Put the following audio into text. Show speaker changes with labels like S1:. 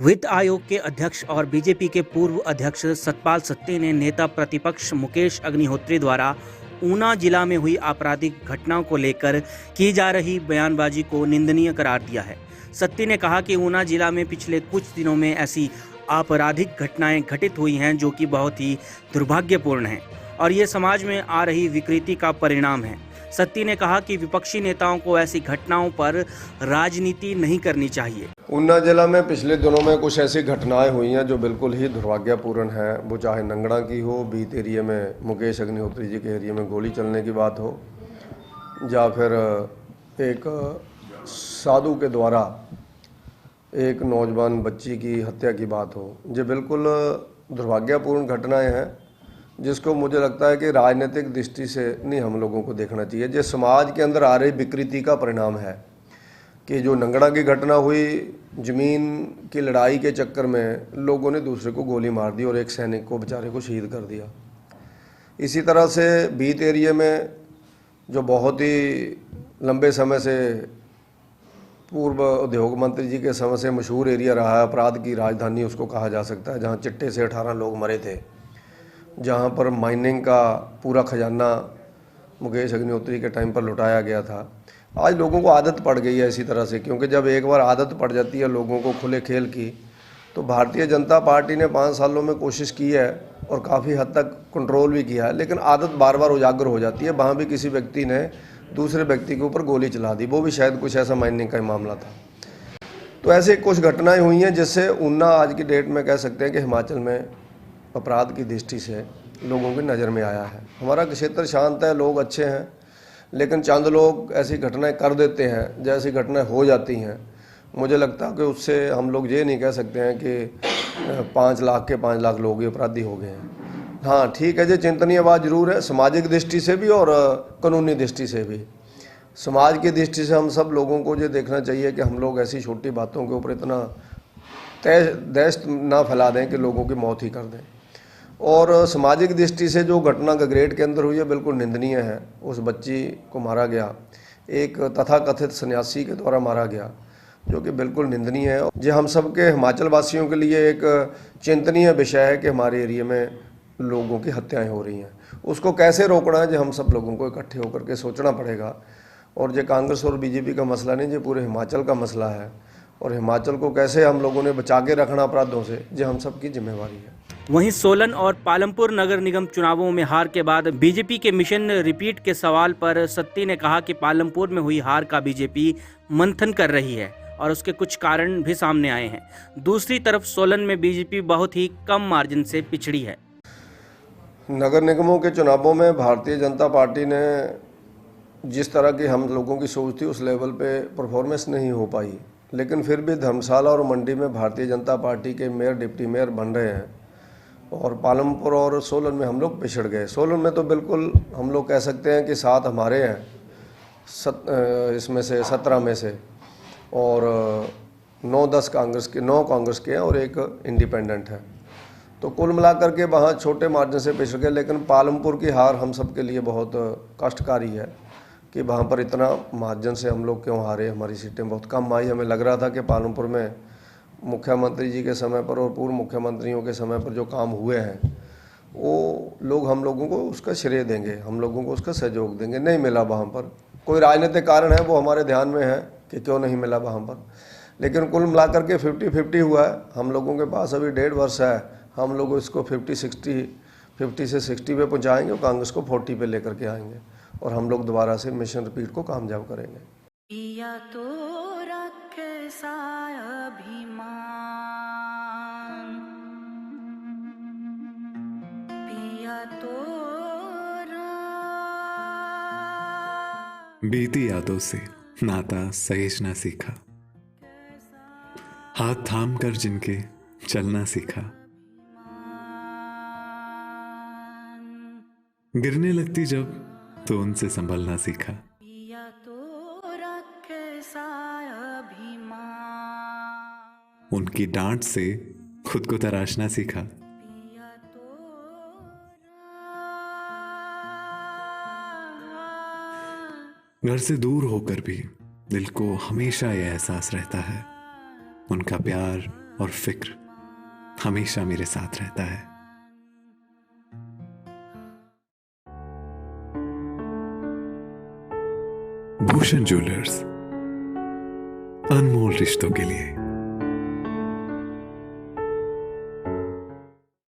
S1: वित्त आयोग के अध्यक्ष और बीजेपी के पूर्व अध्यक्ष सतपाल सत्ती ने नेता प्रतिपक्ष मुकेश अग्निहोत्री द्वारा ऊना जिला में हुई आपराधिक घटनाओं को लेकर की जा रही बयानबाजी को निंदनीय करार दिया है। सत्ती ने कहा कि ऊना जिला में पिछले कुछ दिनों में ऐसी आपराधिक घटनाएं घटित हुई हैं जो कि बहुत ही दुर्भाग्यपूर्ण हैं और ये समाज में आ रही विकृति का परिणाम है। सत्ती ने कहा कि विपक्षी नेताओं को ऐसी घटनाओं पर राजनीति नहीं करनी चाहिए।
S2: ऊना जिला में पिछले दिनों में कुछ ऐसी घटनाएं हुई हैं जो बिल्कुल ही दुर्भाग्यपूर्ण है। वो चाहे नंगड़ा की हो, बीत एरिया में मुकेश अग्निहोत्री जी के एरिया में गोली चलने की बात हो, या फिर एक साधु के द्वारा एक नौजवान बच्ची की हत्या की बात हो। ये बिल्कुल दुर्भाग्यपूर्ण घटनाएं हैं जिसको मुझे लगता है कि राजनीतिक दृष्टि से नहीं हम लोगों को देखना चाहिए। ये समाज के अंदर आ रही विकृति का परिणाम है कि जो नंगड़ा की घटना हुई, ज़मीन की लड़ाई के चक्कर में लोगों ने दूसरे को गोली मार दी और एक सैनिक को बेचारे को शहीद कर दिया। इसी तरह से बीत एरिया में जो बहुत ही लंबे समय से पूर्व उद्योग मंत्री जी के समय से मशहूर एरिया रहा है, अपराध की राजधानी उसको कहा जा सकता है, जहाँ चिट्टे से 18 लोग मरे थे, जहाँ पर माइनिंग का पूरा खजाना मुकेश अग्निहोत्री के टाइम पर लुटाया गया था। आज लोगों को आदत पड़ गई है इसी तरह से, क्योंकि जब एक बार आदत पड़ जाती है लोगों को खुले खेल की, तो भारतीय जनता पार्टी ने 5 सालों में कोशिश की है और काफ़ी हद तक कंट्रोल भी किया है, लेकिन आदत बार बार उजागर हो जाती है। वहाँ भी किसी व्यक्ति ने दूसरे व्यक्ति के ऊपर गोली चला दी, वो भी शायद कुछ ऐसा माइनिंग का ही मामला था। तो ऐसे कुछ घटनाएँ हुई हैं जिससे ऊना आज की डेट में कह सकते हैं कि हिमाचल में अपराध की दृष्टि से लोगों की नज़र में आया है। हमारा क्षेत्र शांत है, लोग अच्छे हैं, लेकिन चंद लोग ऐसी घटनाएं कर देते हैं, जैसी घटनाएं हो जाती हैं। मुझे लगता है कि उससे हम लोग ये नहीं कह सकते हैं कि 5 लाख के 5 लाख लोग ही अपराधी हो गए हैं। हाँ ठीक है, ये चिंतनीय बात जरूर है, सामाजिक दृष्टि से भी और कानूनी दृष्टि से भी। समाज की दृष्टि से हम सब लोगों को ये देखना चाहिए कि हम लोग ऐसी छोटी बातों के ऊपर इतना दहशत ना फैला दें कि लोगों की मौत ही कर दें। और सामाजिक दृष्टि से जो घटना गगरेट के अंदर हुई है बिल्कुल निंदनीय है। उस बच्ची को मारा गया, एक तथाकथित सन्यासी के द्वारा मारा गया, जो कि बिल्कुल निंदनीय है। ये हम सब के हिमाचल वासियों के लिए एक चिंतनीय विषय है कि हमारे एरिया में लोगों की हत्याएं हो रही हैं। उसको कैसे रोकना है, जो हम सब लोगों को इकट्ठे होकर के सोचना पड़ेगा। और ये कांग्रेस और बीजेपी का मसला नहीं, ये पूरे हिमाचल का मसला है, और हिमाचल को कैसे हम लोगों ने बचा के रखना अपराधों से, ये हम सब की जिम्मेवारी है।
S1: वहीं सोलन और पालमपुर नगर निगम चुनावों में हार के बाद बीजेपी के मिशन रिपीट के सवाल पर सत्ती ने कहा कि पालमपुर में हुई हार का बीजेपी मंथन कर रही है और उसके कुछ कारण भी सामने आए हैं। दूसरी तरफ सोलन में बीजेपी बहुत ही कम मार्जिन से पिछड़ी है।
S2: नगर निगमों के चुनावों में भारतीय जनता पार्टी ने जिस तरह की हम लोगों की सोच थी उस लेवल पे परफॉर्मेंस नहीं हो पाई, लेकिन फिर भी धर्मशाला और मंडी में भारतीय जनता पार्टी के मेयर डिप्टी मेयर बन रहे हैं, और पालमपुर और सोलन में हम लोग पिछड़ गए। सोलन में तो बिल्कुल हम लोग कह सकते हैं कि 7 हमारे हैं, इसमें से 17 में से, और 9-10 कांग्रेस के, 9 कांग्रेस के हैं और एक इंडिपेंडेंट है। तो कुल मिलाकर के वहाँ छोटे मार्जिन से पिछड़ गए। लेकिन पालमपुर की हार हम सब के लिए बहुत कष्टकारी है कि वहाँ पर इतना मार्जिन से हम लोग क्यों हारे। हमारी सीटें बहुत कम आई। हमें लग रहा था कि पालमपुर में मुख्यमंत्री जी के समय पर और पूर्व मुख्यमंत्रियों के समय पर जो काम हुए हैं वो लोग हम लोगों को उसका श्रेय देंगे, हम लोगों को उसका सहयोग देंगे। नहीं मिला वहाँ पर, कोई राजनीतिक कारण है वो हमारे ध्यान में है कि क्यों नहीं मिला वहाँ पर। लेकिन कुल मिलाकर के 50-50 हुआ है। हम लोगों के पास अभी 1.5 वर्ष है, हम लोग इसको 50 से 60 पे पहुँचाएँगे और कांग्रेस को 40 पे लेकर के आएँगे, और हम लोग दोबारा से मिशन रिपीट को कामयाब करेंगे।
S3: बीती यादों से नाता सहेजना सीखा, हाथ थाम कर जिनके चलना सीखा, गिरने लगती जब तो उनसे संभलना सीखा। उनकी डांट से खुद को तराशना सीखा। घर से दूर होकर भी दिल को हमेशा यह एहसास रहता है, उनका प्यार और फिक्र हमेशा मेरे साथ रहता है। भूषण ज्वेलर्स, अनमोल रिश्तों के लिए।